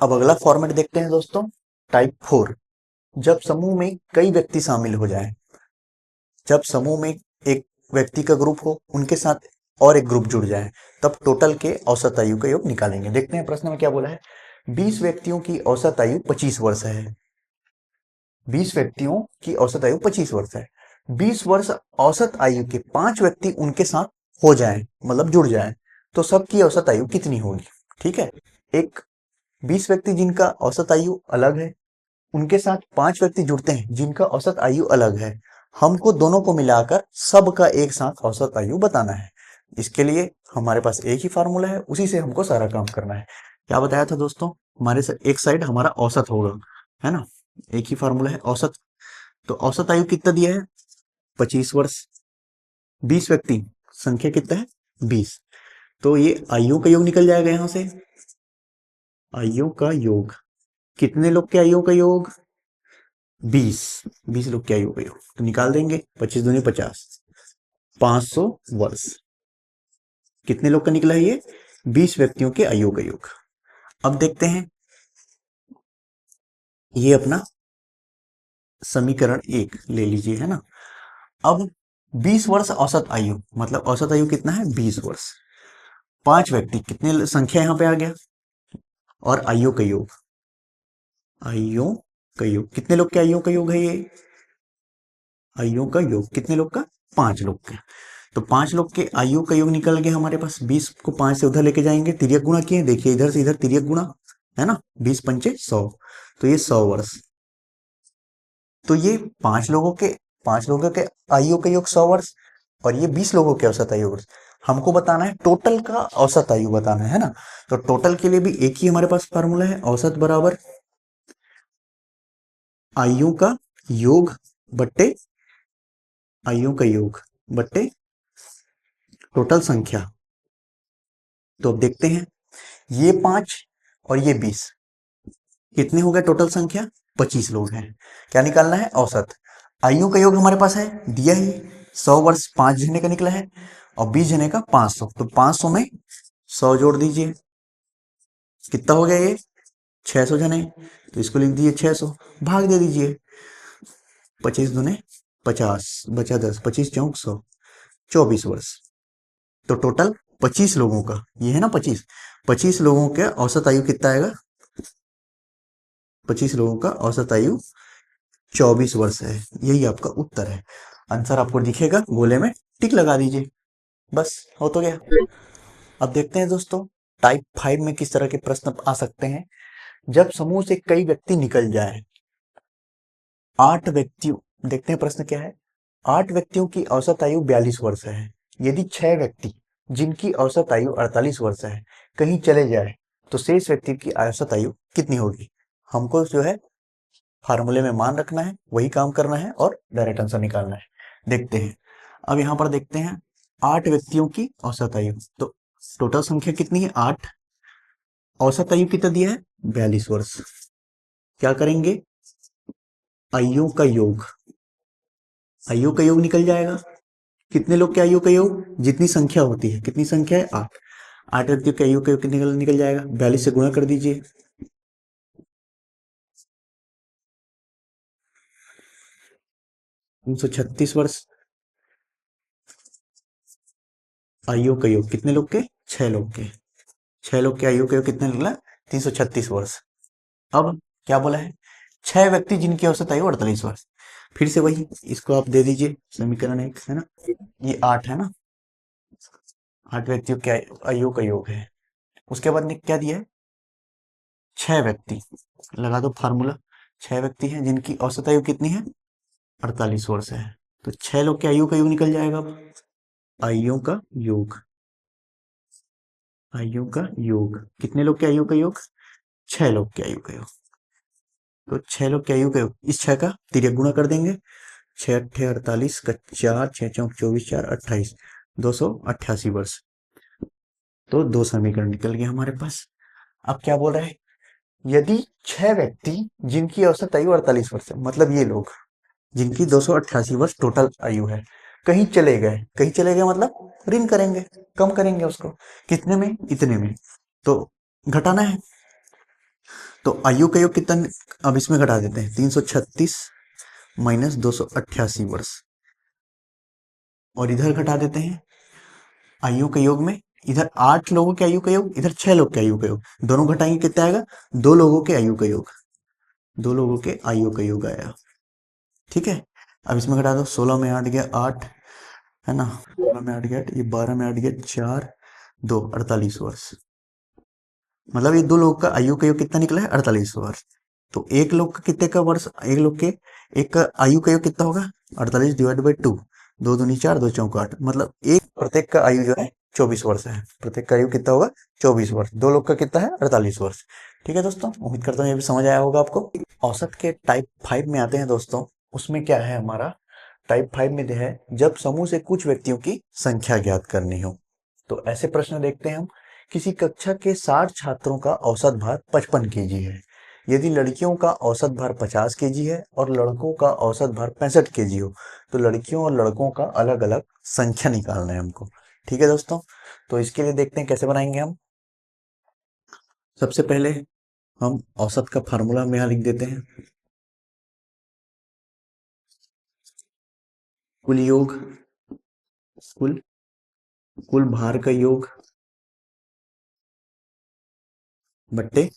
अब अगला फॉर्मेट देखते हैं दोस्तों, टाइप 4। जब समूह में कई व्यक्ति शामिल हो जाएं, जब समूह में एक व्यक्ति का ग्रुप हो, उनके साथ और एक ग्रुप जुड़ जाए, तब टोटल के औसत आयु का योग निकालेंगे। देखते हैं प्रश्न में क्या बोला है। 20 व्यक्तियों की औसत आयु 25 वर्ष है। 20 व्यक्तियों की औसत आयु 25 वर्ष है। 20 वर्ष औसत आयु के 5 व्यक्ति उनके साथ हो जाएं, मतलब जुड़ जाएं, तो सबकी औसत आयु कितनी होगी। ठीक है, एक 20 व्यक्ति जिनका औसत आयु अलग है, उनके साथ 5 व्यक्ति जुड़ते हैं जिनका औसत आयु अलग है। हमको दोनों को मिलाकर सबका एक साथ औसत आयु बताना है। इसके लिए हमारे पास एक ही फार्मूला है, उसी से हमको सारा काम करना है। क्या बताया था दोस्तों, हमारे एक साइड हमारा औसत होगा, है ना। एक ही फार्मूला है, औसत। तो औसत आयु कितना दिया है, 25 वर्ष। 20 व्यक्ति, संख्या कितना है, 20। तो ये आयु का योग निकल जाएगा यहां से। आयु का योग, कितने लोग के आयु का योग, 20। 20 लोग के आयु का योग तो निकाल देंगे। 25 दूनी 50, 500 वर्ष। कितने लोग का निकला है ये, 20 व्यक्तियों के आयु का योग। अब देखते हैं ये अपना समीकरण 1 ले लीजिए, है ना। अब 20 वर्ष औसत आयु, मतलब औसत आयु कितना है, 20 वर्ष। 5 व्यक्ति, कितने संख्या यहां पे आ गया, और आयु का योग, आयु का योग, कितने लोग के आयु का योग है ये, आयु का योग कितने लोग का, 5 लोग का। तो 5 लोग के आयु का योग निकल गया हमारे पास। 20 को 5 से उधर लेके जाएंगे, तिर्यक गुणा किए, देखिए इधर से इधर तिर्यक गुणा, है ना। 20 पंचे 100, तो ये 100 वर्ष। तो ये 5 लोगों के आयु का योग 100 वर्ष, और ये 20 लोगों के औसत आयु वर्ष। हमको बताना है टोटल का औसत आयु बताना है ना। तो टोटल के लिए भी एक ही हमारे पास फार्मूला है, औसत बराबर आयु का योग बट्टे आयु का योग बट्टे टोटल संख्या। तो अब देखते हैं, ये 5 और ये 20, कितने हो गए टोटल संख्या, 25 लोग हैं। क्या निकालना है, औसत। आयु का योग हमारे पास है, दिया ही 100 वर्ष, 5 जने का निकला है, और 20 जने का 500। तो 500 में 100 जोड़ दीजिए, कितना हो गया ये, 600 जने। तो इसको लिख दीजिए 600, भाग दे दीजिए, 25 दूने 50, बचा 10, 25 चौक 100, 24 वर्ष। तो टोटल 25 लोगों का, ये है ना 25 लोगों का औसत आयु कितना आएगा, 25 लोगों का औसत आयु 24 वर्ष है। यही आपका उत्तर है। आंसर आपको दिखेगा, गोले में टिक लगा दीजिए, बस हो तो गया। अब देखते हैं दोस्तों, टाइप 5 में किस तरह के प्रश्न आ सकते हैं। जब समूह से कई व्यक्ति निकल जाए, 8 व्यक्तियों, देखते हैं प्रश्न क्या है। 8 व्यक्तियों की औसत आयु 42 वर्ष है। यदि 6 व्यक्ति जिनकी औसत आयु 48 वर्ष है कहीं चले जाए, तो शेष व्यक्ति की औसत आयु कितनी होगी। हमको जो है फार्मूले में मान रखना है, वही काम करना है और डायरेक्ट आंसर निकालना है। देखते हैं, अब यहाँ पर देखते हैं 8 व्यक्तियों की औसत आयु, तो टोटल संख्या कितनी है, 8। औसत आयु कितना दिया है, 42 वर्ष। क्या करेंगे, आयु का योग, आयु का योग निकल जाएगा। कितने लोग के आयु का योग, जितनी संख्या होती है, कितनी संख्या है, 8। 8 व्यक्तियों के आयु का योग कितने निकल जाएगा, 42 से गुणा कर दीजिए, 336 वर्ष। आयु का योग कितने लोग के, 6 लोग के, 6 लोग के आयु का योग कितने निकला, 336 वर्ष। अब क्या बोला है, 6 व्यक्ति जिनकी औसत आयु 48 वर्ष। फिर से वही, इसको आप दे दीजिए समीकरण 1, है ना। ये 8 है ना, 8 व्यक्तियों के आयु का योग है। उसके बाद ने क्या दिया है, 6 व्यक्ति, लगा दो फार्मूला। 6 व्यक्ति हैं जिनकी औसत आयु कितनी है, 48 वर्ष है। तो 6 लोग के आयु का योग निकल जाएगा। अब आयु का योग, आयु का योग, कितने लोग के आयु का योग, 6 लोग के आयु का योग। तो 6 लोग के आयु का योग, इस 6 का तिर्यक गुणा कर देंगे, 6 अट्ठे 48 का 4, 6 चौक 24, 4 28, 288 वर्ष। तो 2 समीकरण निकल गए हमारे पास। अब क्या बोल रहे हैं, यदि 6 व्यक्ति जिनकी औसत आयु 48 वर्ष है, मतलब ये लोग जिनकी 288 वर्ष टोटल आयु है, कहीं चले गए, कहीं चले गए मतलब ऋण करेंगे, कम करेंगे उसको, कितने में, इतने में, तो घटाना है। तो आयु का योग कितना, अब इसमें घटा देते हैं, 336 माइनस 288 वर्ष, और इधर घटा देते हैं आयु के योग में, इधर 8 लोगों के आयु का योग, इधर 6 लोग के आयु का योग, दोनों घटाएंगे कितना आएगा, 2 लोगों के आयु का योग, 2 लोगों के आयु का योग आया। ठीक है, अब इसमें घटा दो, 16 में 8 गया 8, है ना, 16 में 8 गया 8, ये 12 में 8 गया 4, 2 48 वर्ष। मतलब ये 2 लोग का आयु का योग कितना निकला है, 48 वर्ष। तो एक लोग का कितने का वर्ष, एक लोग के एक का आयु का योग कितना होगा, 48 डिवाइड बाई 2, 2 दूनी 4, 2 चौका 8, मतलब एक प्रत्येक का आयु जो है 24 वर्ष है। प्रत्येक का आयु कितना होगा, 24 वर्ष। 2 लोग का कितना है, 48 वर्ष। ठीक है दोस्तों, उम्मीद करता हूँ ये भी समझ आया होगा आपको। औसत के टाइप 5 में आते हैं दोस्तों, उसमें क्या है हमारा, टाइप 5 में है जब समूह से कुछ व्यक्तियों की संख्या ज्ञात करनी हो। तो ऐसे प्रश्न देखते हैं हम, किसी कक्षा के 60 छात्रों का औसत भार 55 केजी है। यदि लड़कियों का औसत भार 50 केजी है और लड़कों का औसत भार 65 केजी हो, तो लड़कियों और लड़कों का अलग अलग संख्या निकालना है हमको। ठीक है दोस्तों, तो इसके लिए देखते हैं कैसे बनाएंगे हम। सबसे पहले हम औसत का फार्मूला में यहाँ लिख देते हैं, कुल योग, कुल कुल भार का योग बट्टे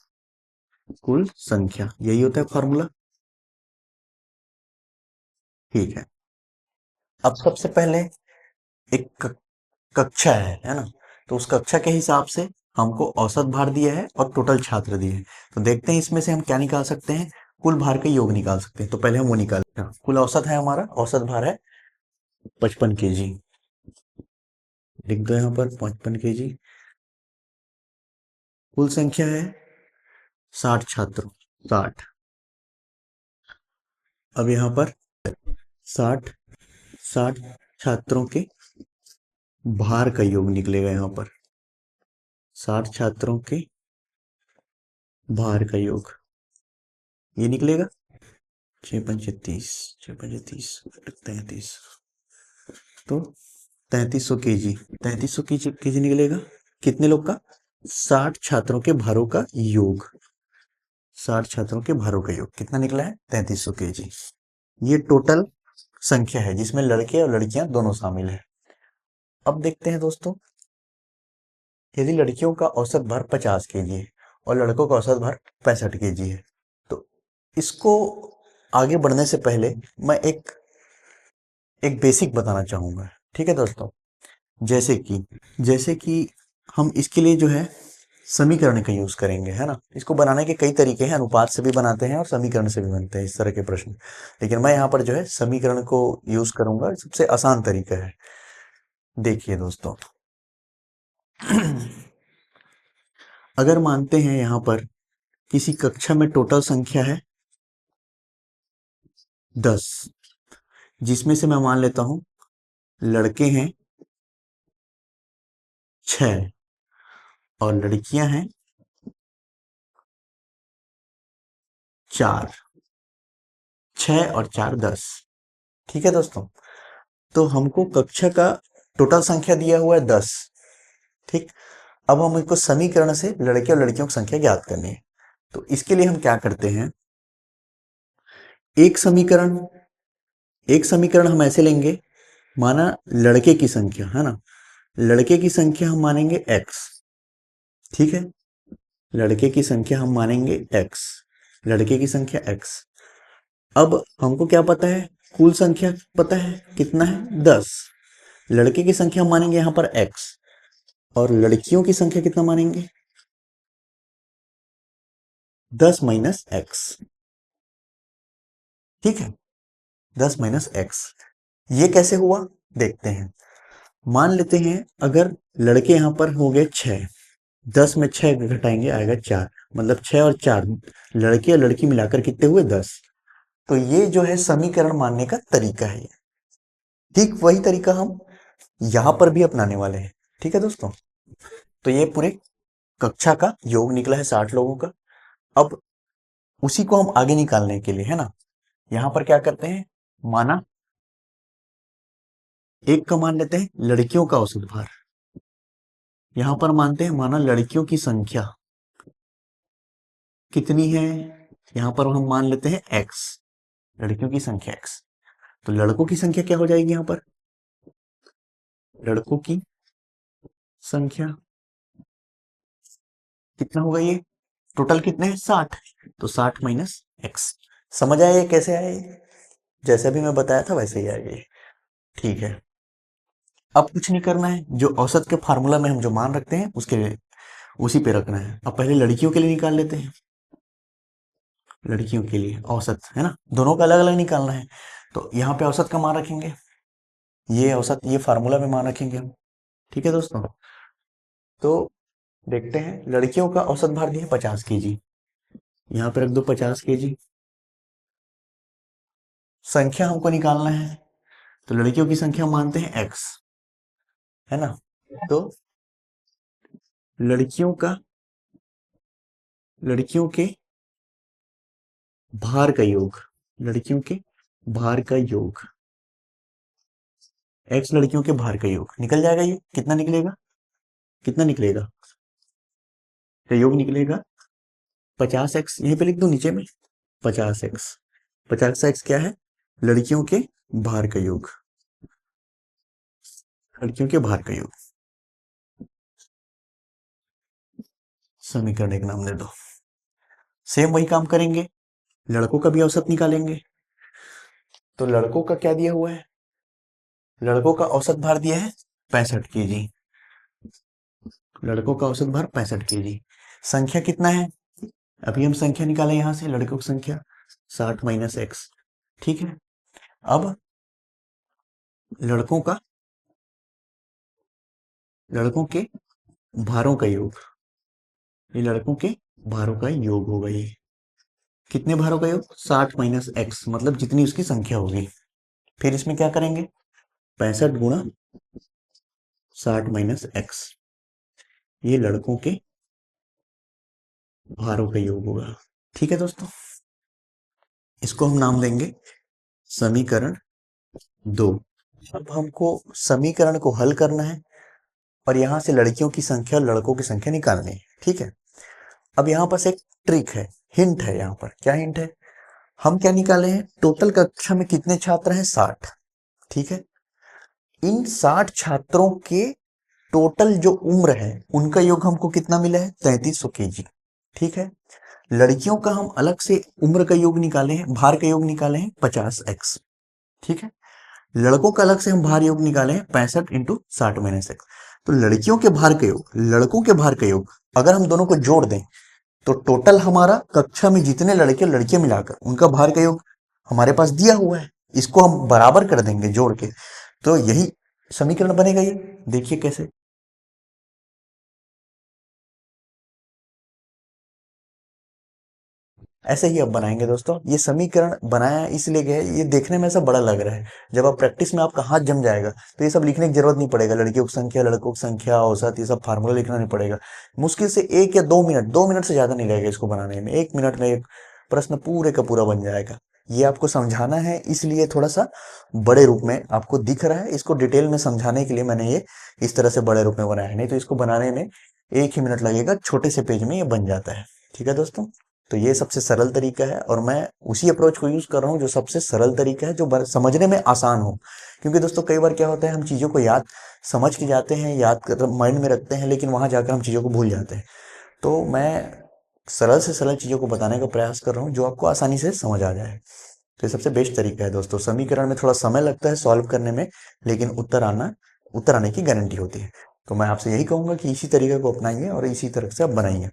कुल संख्या, यही होता है फार्मूला। ठीक है, अब सबसे पहले एक कक्षा है ना, तो उस कक्षा के हिसाब से हमको औसत भार दिया है और टोटल छात्र दिए हैं। तो देखते हैं इसमें से हम क्या निकाल सकते हैं, कुल भार का योग निकाल सकते हैं। तो पहले हम वो निकालते हैं। कुल औसत है हमारा, औसत भार है 55 केजी, लिख दो यहाँ पर 55 केजी। कुल संख्या है 60 छात्र, 60। अब यहाँ पर 60 60 छात्रों के भार का योग निकलेगा, यहाँ पर 60 छात्रों के भार का योग ये निकलेगा 6 पंचे 30, 6 पंचे 30, 33, तो 3300 केजी, 3300 केजी निकलेगा। कितने लोग का, 60 छात्रों के भारों का योग, 60 छात्रों के भारों का योग कितना निकला है, 3300 केजी। ये टोटल संख्या है जिसमें लड़के और लड़कियां दोनों शामिल है। अब देखते हैं दोस्तों, यदि लड़कियों का औसत भार 50 केजी है और लड़कों का औसत भार 65 केजी है, तो इसको आगे बढ़ने से पहले मैं एक बेसिक बताना चाहूंगा। ठीक है दोस्तों, जैसे कि हम इसके लिए जो है समीकरण का यूज करेंगे, है ना। इसको बनाने के कई तरीके हैं, अनुपात से भी बनाते हैं और समीकरण से भी बनते हैं इस तरह के प्रश्न, लेकिन मैं यहाँ पर जो है समीकरण को यूज करूंगा, सबसे आसान तरीका है। देखिए दोस्तों, अगर मानते हैं यहाँ पर किसी कक्षा में टोटल संख्या है 10, जिसमें से मैं मान लेता हूं लड़के हैं 6 और लड़कियां हैं 4, 6 और 4 10। ठीक है दोस्तों, तो हमको कक्षा का टोटल संख्या दिया हुआ है 10। ठीक, अब हम इसको समीकरण से लड़के और लड़कियों की संख्या ज्ञात करनी है। तो इसके लिए हम क्या करते हैं, एक समीकरण हम ऐसे लेंगे, माना लड़के की संख्या है ना, लड़के की संख्या हम मानेंगे x। ठीक है, लड़के की संख्या हम मानेंगे x, लड़के की संख्या x। अब हमको क्या पता है, कुल संख्या पता है कितना है 10, लड़के की संख्या हम मानेंगे यहां पर x और लड़कियों की संख्या कितना मानेंगे 10 माइनस एक्स। ठीक है, 10 माइनस एक्स, ये कैसे हुआ देखते हैं। मान लेते हैं अगर लड़के यहां पर हो गए 6, 10 में 6 घटाएंगे आएगा 4, मतलब 6 और 4 लड़के और लड़की मिलाकर कितने हुए 10। तो ये जो है समीकरण मानने का तरीका है। ठीक वही तरीका हम यहां पर भी अपनाने वाले हैं। ठीक है दोस्तों, तो ये पूरे कक्षा का योग निकला है 60 लोगों का। अब उसी को हम आगे निकालने के लिए, है ना, यहां पर क्या करते हैं, माना एक का मान लेते हैं लड़कियों का औसत भार, यहां पर मानते हैं माना लड़कियों की संख्या, कितनी है, यहाँ पर हम मान लेते हैं x, लड़कियों की संख्या x। तो लड़कों की संख्या क्या हो जाएगी यहाँ पर, लड़कों की संख्या कितना होगा, ये टोटल कितने हैं 60, तो 60 माइनस x। समझ आया ये कैसे आया ये, जैसे भी मैं बताया था वैसे ही आएगा ये। ठीक है, अब कुछ नहीं करना है, जो औसत के फार्मूला में हम जो मान रखते हैं उसके उसी पे रखना है। अब पहले लड़कियों के लिए निकाल लेते हैं, लड़कियों के लिए औसत है ना, दोनों का अलग अलग निकालना है। तो यहाँ पे औसत का मान रखेंगे, ये औसत ये फार्मूला में मान रखेंगे हम। ठीक है दोस्तों, तो देखते हैं, लड़कियों का औसत भार दिया 50 kg, यहाँ पे रख दो 50 kg। संख्या हमको निकालना है, तो लड़कियों की संख्या मानते हैं x, है ना। तो लड़कियों का, लड़कियों के भार का योग, लड़कियों के भार का योग, x लड़कियों के भार का योग निकल जाएगा, ये कितना निकलेगा, कितना निकलेगा, तो योग निकलेगा 50x, यहीं पे लिख दो नीचे में 50x। 50x क्या है, लड़कियों के भार का योग, लड़कियों के भार का योग। समीकरण एक नाम दे दो। सेम वही काम करेंगे, लड़कों का भी औसत निकालेंगे। तो लड़कों का क्या दिया हुआ है, लड़कों का औसत भार दिया है 65 kg, लड़कों का औसत भार 65 kg। संख्या कितना है, अभी हम संख्या निकालें यहां से, लड़कों की संख्या 60 माइनस एक्स। ठीक है, अब लड़कों का, लड़कों के भारों का योग, ये लड़कों के भारों का योग होगा, ये कितने भारों का योग, 60 माइनस एक्स, मतलब जितनी उसकी संख्या होगी। फिर इसमें क्या करेंगे, 65 गुणा 60 माइनस एक्स, ये लड़कों के भारों का योग होगा। ठीक है दोस्तों, इसको हम नाम देंगे समीकरण 2। अब हमको समीकरण को हल करना है और यहां से लड़कियों की संख्या और लड़कों की संख्या निकालनी है। ठीक है, अब यहाँ पर एक ट्रिक है, हिंट है, यहाँ पर क्या हिंट है, हम क्या निकाले हैं, टोटल कक्षा में कितने छात्र हैं 60। ठीक है, इन 60 छात्रों के टोटल जो उम्र है उनका योग हमको कितना मिला है, 3300 kg। ठीक है, लड़कियों का हम अलग से उम्र का योग निकाले हैं, भार का योग निकाले हैं 50x। ठीक है, लड़कों का अलग से हम भार योग निकाले हैं 65 इंटू 60 माइनस एक्स। तो लड़कियों के भार का योग, लड़कों के भार का योग अगर हम दोनों को जोड़ दें तो टोटल हमारा कक्षा में जितने लड़के और लड़कियां मिलाकर उनका भार का योग हमारे पास दिया हुआ है, इसको हम बराबर कर देंगे जोड़ के, तो यही समीकरण बनेगा। ये देखिए कैसे, ऐसे ही अब बनाएंगे दोस्तों। ये समीकरण बनाया इसलिए गया है, ये देखने में ऐसा बड़ा लग रहा है, जब आप प्रैक्टिस में आपका हाथ जम जाएगा तो ये सब लिखने की जरूरत नहीं पड़ेगा, लड़कियों की संख्या, लड़कों की संख्या, औसत, ये सब फार्मूला लिखना नहीं पड़ेगा। मुश्किल से 1 या 2 मिनट, 2 मिनट से ज्यादा नहीं लगेगा इसको बनाने में, 1 मिनट में एक प्रश्न पूरे का पूरा बन जाएगा। ये आपको समझाना है इसलिए थोड़ा सा बड़े रूप में आपको दिख रहा है, इसको डिटेल में समझाने के लिए मैंने ये इस तरह से बड़े रूप में बनाया है, नहीं तो इसको बनाने में 1 ही मिनट लगेगा, छोटे से पेज में ये बन जाता है। ठीक है दोस्तों, तो ये सबसे सरल तरीका है और मैं उसी अप्रोच को यूज कर रहा हूँ जो सबसे सरल तरीका है, जो समझने में आसान हो। क्योंकि दोस्तों कई बार क्या होता है, हम चीजों को याद समझ के जाते हैं, याद कर माइंड में रखते हैं, लेकिन वहां जाकर हम चीजों को भूल जाते हैं। तो मैं सरल से सरल चीजों को बताने का प्रयास कर रहा हूँ जो आपको आसानी से समझ आ जाए। तो ये सबसे बेस्ट तरीका है दोस्तों। समीकरण में थोड़ा समय लगता है सॉल्व करने में, लेकिन उत्तर आने की गारंटी होती है। तो मैं आपसे यही कहूंगा कि इसी तरीके को अपनाइए और इसी तरह से आप बनाइए।